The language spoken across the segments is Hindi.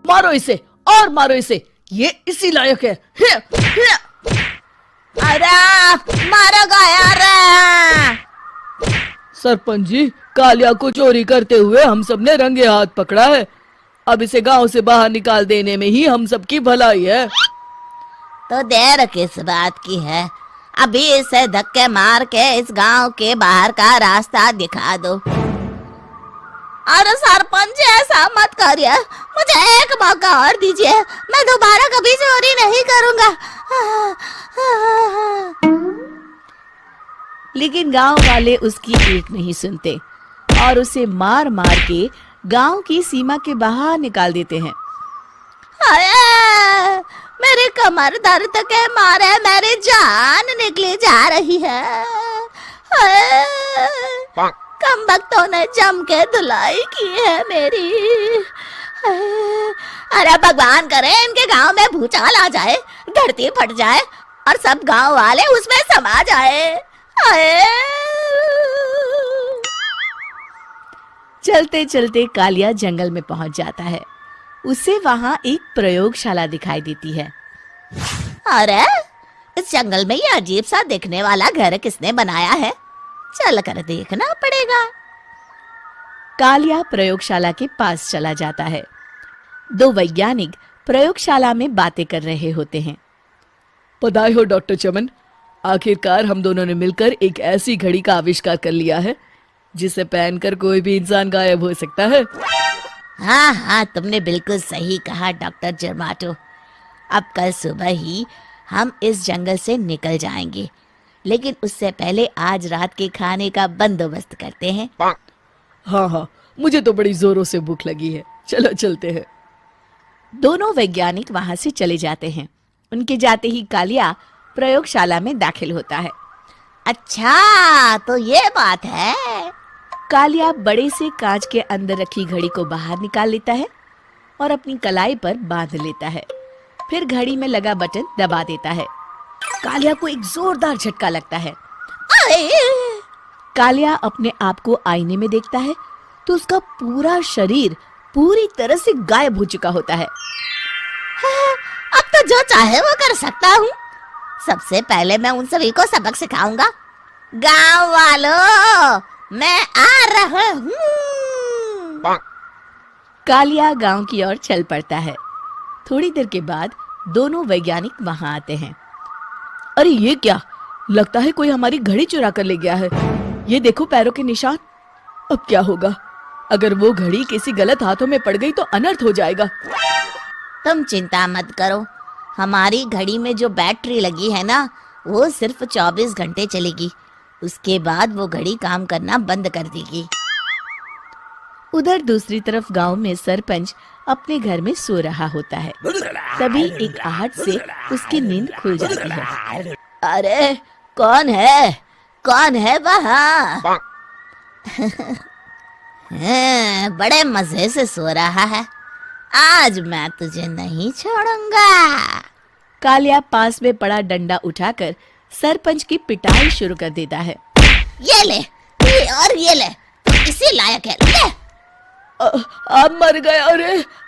मारो इसे और मारो इसे, ये इसी लायक है। अरे मारो यार। सरपंच जी, कालिया को चोरी करते हुए हम सब ने रंगे हाथ पकड़ा है। अब इसे गांव से बाहर निकाल देने में ही हम सबकी भलाई है। तो देर किस बात की है, अभी इसे धक्के मार के इस गांव के बाहर का रास्ता दिखा दो। अरे सरपंच ऐसा मत करिए, मुझे एक मौका और दीजिए, मैं दोबारा कभी चोरी नहीं करूंगा। लेकिन गांव वाले उसकी एक नहीं सुनते और उसे मार मार के गांव की सीमा के बाहर निकाल देते हैं। मेरी कमर दर्द के मारे मेरी जान निकली जा रही है। कमबख्तों ने जम के धुलाई की है मेरी। अरे भगवान करे इनके गांव में भूचाल आ जाए, धरती फट जाए और सब गांव वाले उसमें समा जाए। चलते चलते कालिया जंगल में पहुंच जाता है। उसे वहां एक प्रयोगशाला दिखाई देती है। अरे इस जंगल में ये अजीब सा दिखने वाला घर किसने बनाया है, चल कर देखना पड़ेगा। कालिया प्रयोगशाला के पास चला जाता है। दो वैज्ञानिक प्रयोगशाला में बातें कर रहे होते हैं। बधाई हो डॉक्टर चमन, आखिरकार हम दोनों ने मिलकर एक ऐसी घड़ी का आविष्कार कर लिया है जिसे पहनकर कोई भी इंसान गायब हो सकता है। हाँ हाँ, तुमने बिल्कुल सही कहा डॉक्टर जर्माटो। अब कल सुबह ही हम इस जंगल से निकल जाएंगे, लेकिन उससे पहले आज रात के खाने का बंदोबस्त करते हैं। हाँ हाँ, मुझे तो बड़ी जोरों से भूख लगी है, चलो चलते हैं। दोनों वैज्ञानिक वहां से चले जाते हैं। उनके जाते ही कालिया प्रयोगशाला में दाखिल होता है। अच्छा तो ये बात है। कालिया बड़े से कांच के अंदर रखी घड़ी को बाहर निकाल लेता है और अपनी कलाई पर बांध लेता है। फिर घड़ी में लगा बटन दबा देता है। कालिया को एक जोरदार झटका लगता है। कालिया अपने आप को आईने में देखता है तो उसका पूरा शरीर पूरी तरह से गायब हो चुका होता है। अब तो जो चाहे वो कर सकता हूँ। सबसे पहले मैं उन सभी को सबक सिखाऊंगा। गांव वालों, मैं आ रहा हूँ। कालिया गांव की ओर चल पड़ता है। थोड़ी देर के बाद दोनों वैज्ञानिक वहां आते हैं। अरे ये क्या, लगता है कोई हमारी घड़ी चुरा कर ले गया है। ये देखो पैरों के निशान। अब क्या होगा, अगर वो घड़ी किसी गलत हाथों में पड़ गई तो अनर्थ हो जाएगा। तुम चिंता मत करो, हमारी घड़ी में जो बैटरी लगी है ना, वो सिर्फ 24 घंटे चलेगी। उसके बाद वो घड़ी काम करना बंद कर देगी। उधर दूसरी तरफ गांव में सरपंच अपने घर में सो रहा होता है। तभी एक आहट से उसकी नींद खुल जाती है। अरे कौन है वहाँ? बड़े मजे से सो रहा है, आज मैं तुझे नहीं छोड़ूंगा। कालिया पास में पड़ा डंडा उठाकर सरपंच की पिटाई शुरू कर देता है। ये ले, ये ले, तू इसी लायक है, ले। आप मर गए।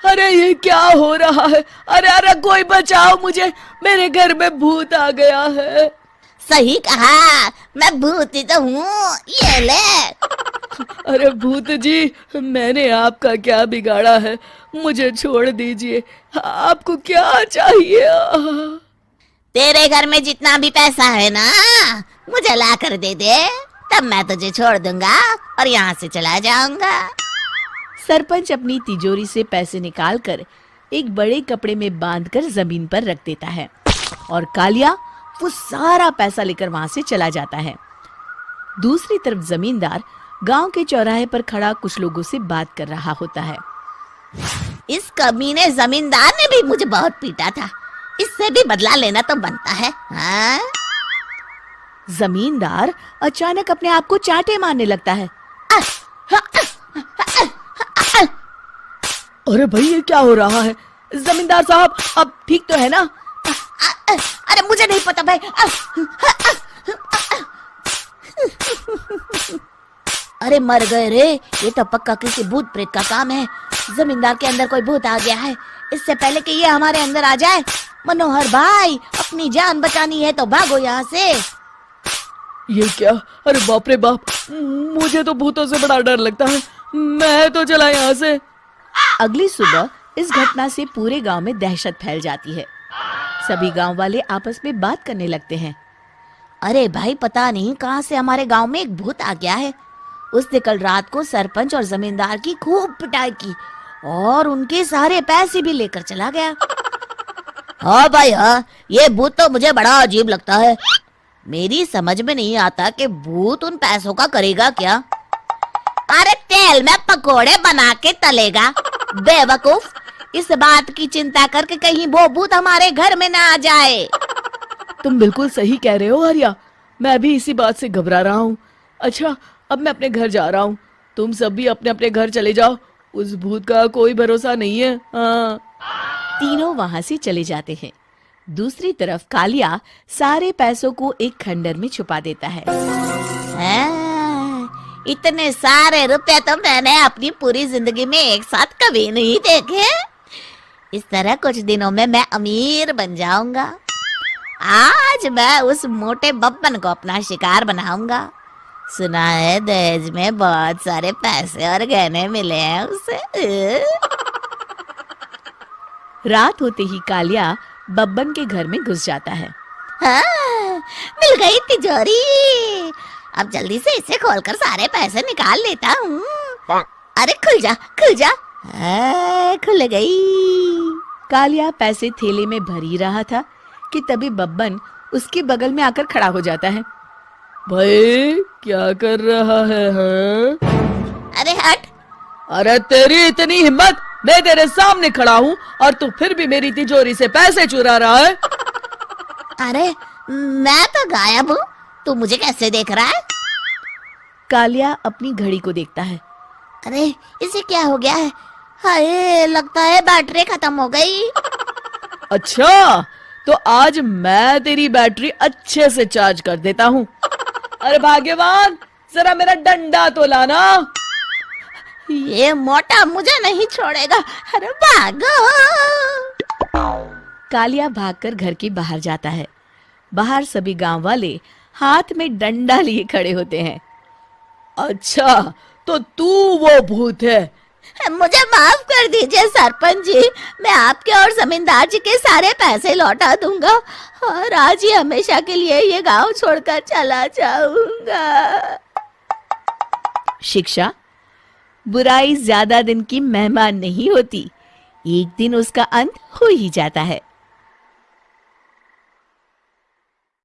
अरे ये क्या हो रहा है? अरे कोई बचाओ मुझे, मेरे घर में भूत आ गया है। सही कहा, मैं भूत ही तो हूँ, ये ले। अरे भूत जी, मैंने आपका क्या बिगाड़ा है, मुझे छोड़ दीजिए। आपको क्या चाहिए? तेरे घर में जितना भी पैसा है ना, मुझे ला कर दे दे, तब मैं तुझे छोड़ दूंगा और यहाँ से चला जाऊंगा। सरपंच अपनी तिजोरी से पैसे निकालकर एक बड़े कपड़े में बांधकर जमीन पर रख देता है और कालिया वो सारा पैसा लेकर वहां से चला जाता है। दूसरी तरफ जमींदार गांव के चौराहे पर खड़ा कुछ लोगों से बात कर रहा होता है। इस कमीने जमींदार ने भी मुझे बहुत पीटा था, इससे भी बदला लेना तो बनता है। हाँ? जमींदार अचानक अपने आप को चांटे मारने लगता है। अरे भाई ये क्या हो रहा है? जमींदार साहब अब ठीक तो है ना? अरे मुझे नहीं पता भाई। अरे मर गए रे, ये तो पक्का किसी भूत प्रेत का काम है। जमींदार के अंदर कोई भूत आ गया है। इससे पहले कि ये हमारे अंदर आ जाए, मनोहर भाई अपनी जान बचानी है तो भागो यहाँ से। ये क्या? अरे बाप रे बाप, मुझे तो भूतों से बड़ा डर लगता है। मैं तो चला यहाँ से। अगली सुबह इस घटना से पूरे गांव में दहशत फैल जाती है। सभी गांव वाले आपस में बात करने लगते हैं। अरे भाई, पता नहीं कहाँ से हमारे गांव में एक भूत आ गया है। उसने कल रात को सरपंच और जमींदार की खूब पिटाई की और उनके सारे पैसे भी लेकर चला गया। हाँ भाई हाँ, ये भूत तो मुझे बड़ा अजीब लगता है। मेरी समझ में नहीं आता कि भूत उन पैसों का करेगा क्या। अरे तेल में पकोड़े बना के तलेगा बेवकूफ। इस बात की चिंता करके कहीं वो भूत हमारे घर में ना आ जाए। तुम बिल्कुल सही कह रहे हो आर्या, मैं भी इसी बात से घबरा रहा हूँ। अच्छा, अब मैं अपने घर जा रहा हूँ। तुम सब भी अपने अपने घर चले जाओ, उस भूत का कोई भरोसा नहीं है। हाँ। तीनों वहां से चले जाते हैं। दूसरी तरफ कालिया सारे पैसों को एक खंडर में छुपा देता है। इतने सारे रुपए तो मैंने अपनी पूरी जिंदगी में एक साथ कभी नहीं देखे। इस तरह कुछ दिनों में मैं अमीर बन जाऊंगा। आज मैं उस मोटे बब्बन को अपना शिकार बनाऊंगा। सुना है दहेज में बहुत सारे पैसे और गहने मिले हैं उसे। रात होते ही कालिया बब्बन के घर में घुस जाता है। हाँ, मिल गई तिजोरी। अब जल्दी से इसे खोलकर सारे पैसे निकाल लेता हूँ। अरे खुल जा खुल जा। खुल गई। कालिया पैसे थैले में भर ही रहा था कि तभी बब्बन उसके बगल में आकर खड़ा हो जाता है। भाई क्या कर रहा है? हाँ? अरे हट। अरे तेरी इतनी हिम्मत, मैं तेरे सामने खड़ा हूँ और तू फिर भी मेरी तिजोरी से पैसे चुरा रहा है। अरे मैं तो गायब हूँ, तू मुझे कैसे देख रहा है? कालिया अपनी घड़ी को देखता है। अरे इसे क्या हो गया है? हाय, लगता है बैटरी खत्म हो गई। अच्छा, तो आज मैं तेरी बैटरी अच्छे से चार्ज कर देता हूँ। अरे भाग्यवान, जरा मेरा डंडा तो लाना। ये मोटा मुझे नहीं छोड़ेगा। अरे भागो। कालिया भागकर घर के बाहर जाता है। बाहर सभी गांव वाले हाथ में डंडा लिए खड़े होते हैं। अच्छा, तो तू वो भूत है? मुझे माफ कर दीजिए सरपंच जी, मैं आपके और जमींदार जी के सारे पैसे लौटा दूंगा और आज ही हमेशा के लिए ये गांव छोड़कर चला जाऊंगा। शिक्षा: बुराई ज्यादा दिन की मेहमान नहीं होती, एक दिन उसका अंत हो ही जाता है।